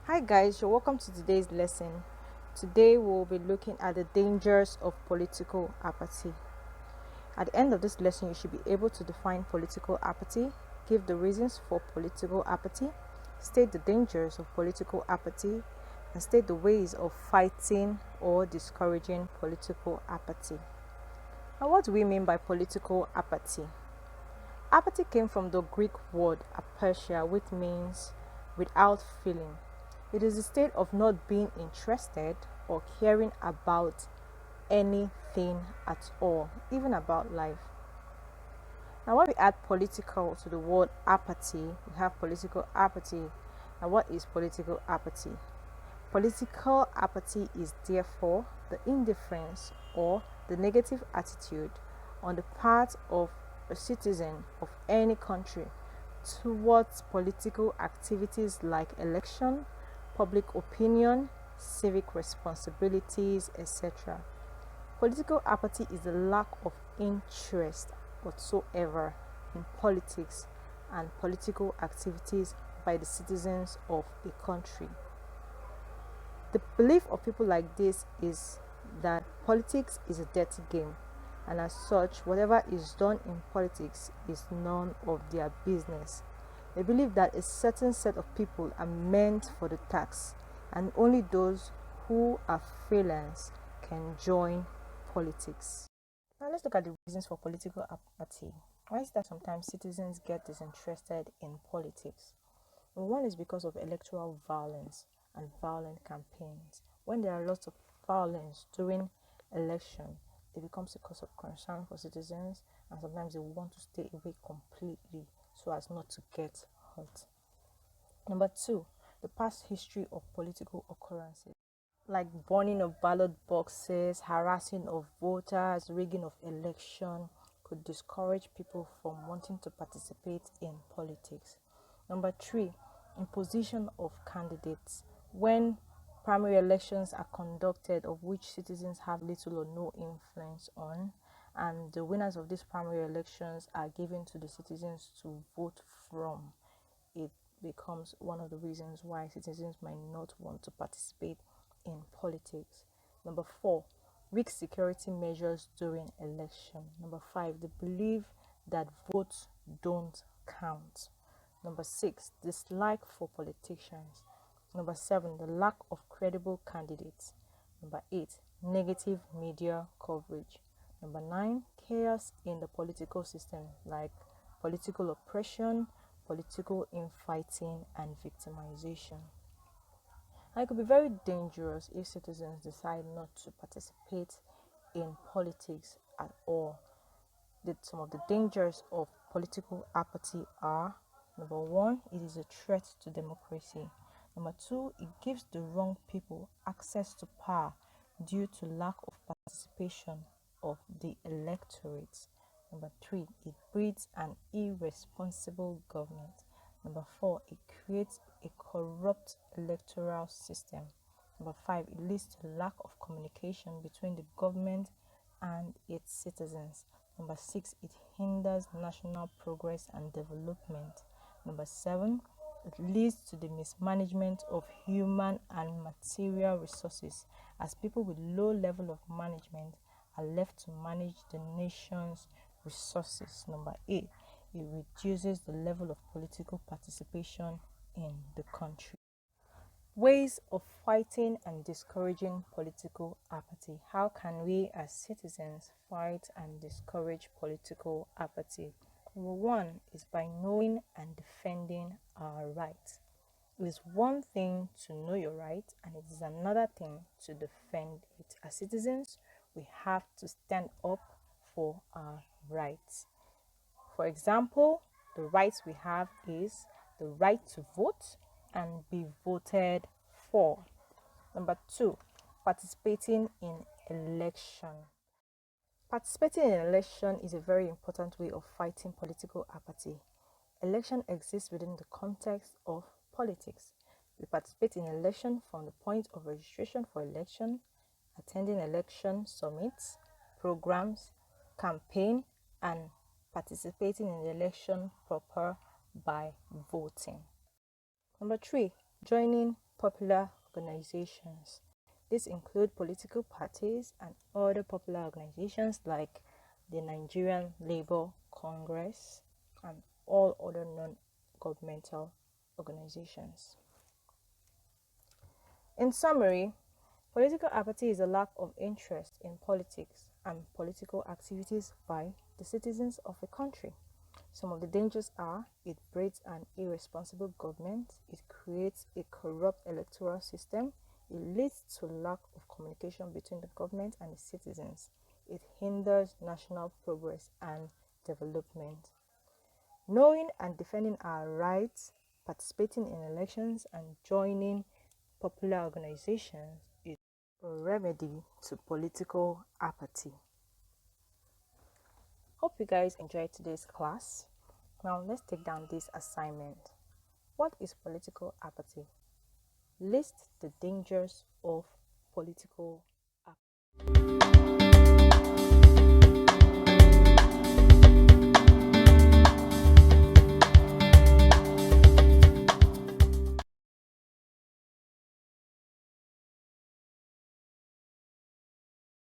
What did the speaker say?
Hi guys, you're welcome to today's lesson. Today we'll be looking at the dangers of political apathy. At the end of this lesson, you should be able to define political apathy, give the reasons for political apathy, state the dangers of political apathy, and state the ways of fighting or discouraging political apathy. Now, what do we mean by political apathy? Apathy came from the Greek word apatheia, which means without feeling. It is a state of not being interested or caring about anything at all, even about life. Now, when we add political to the word apathy, we have political apathy. Now, what is political apathy? Political apathy is therefore the indifference or the negative attitude on the part of a citizen of any country towards political activities like election, public opinion, civic responsibilities, etc. Political apathy is the lack of interest whatsoever in politics and political activities by the citizens of a country. The belief of people like this is that politics is a dirty game, and as such, whatever is done in politics is none of their business. They believe that a certain set of people are meant for the task, and only those who are freelance can join politics. Now let's look at the reasons for political apathy. Why is that sometimes citizens get disinterested in politics? Well, one is because of electoral violence and violent campaigns. When there are lots of violence during election, it becomes a cause of concern for citizens, and sometimes they want to stay away completely so as not to get hurt. Number two, the past history of political occurrences like burning of ballot boxes, harassing of voters, rigging of election could discourage people from wanting to participate in politics. Number three, imposition of candidates. When primary elections are conducted of which citizens have little or no influence on, and the winners of these primary elections are given to the citizens to vote from, it becomes one of the reasons why citizens might not want to participate in politics. Number four, weak security measures during election. Number five, the belief that votes don't count. Number six, dislike for politicians. Number seven, the lack of credible candidates. Number eight, negative media coverage. Number nine, chaos in the political system like political oppression, political infighting, and victimization. And it could be very dangerous if citizens decide not to participate in politics at all. Some of the dangers of political apathy are: number one, it is a threat to democracy. Number two, it gives the wrong people access to power due to lack of participation of the electorate. Number three, it breeds an irresponsible government. Number four, it creates a corrupt electoral system. Number five, it leads to lack of communication between the government and its citizens. Number six, it hinders national progress and development. Number seven, it leads to the mismanagement of human and material resources, as people with low level of management are left to manage the nation's resources. Number eight, it reduces the level of political participation in the country. Ways of fighting and discouraging political apathy. How can we as citizens fight and discourage political apathy? Number one is by knowing and defending our rights. It is one thing to know your right, and it is another thing to defend it. As citizens, we have to stand up for our rights. For example, the rights we have is the right to vote and be voted for. Number two, participating in election. Participating in election is a very important way of fighting political apathy. Election exists within the context of politics. We participate in election from the point of registration for election, attending election summits, programs, campaign, and participating in the election proper by voting. Number 3, joining popular organizations. These include political parties and other popular organizations like the Nigerian Labour Congress and all other non-governmental organizations. In summary, political apathy is a lack of interest in politics and political activities by the citizens of a country. Some of the dangers are: it breeds an irresponsible government, it creates a corrupt electoral system, it leads to lack of communication between the government and the citizens, it hinders national progress and development. Knowing and defending our rights, participating in elections, and joining popular organizations is a remedy to political apathy. Hope you guys enjoyed today's class. Now let's take down this assignment. What is political apathy? List the dangers of political apathy.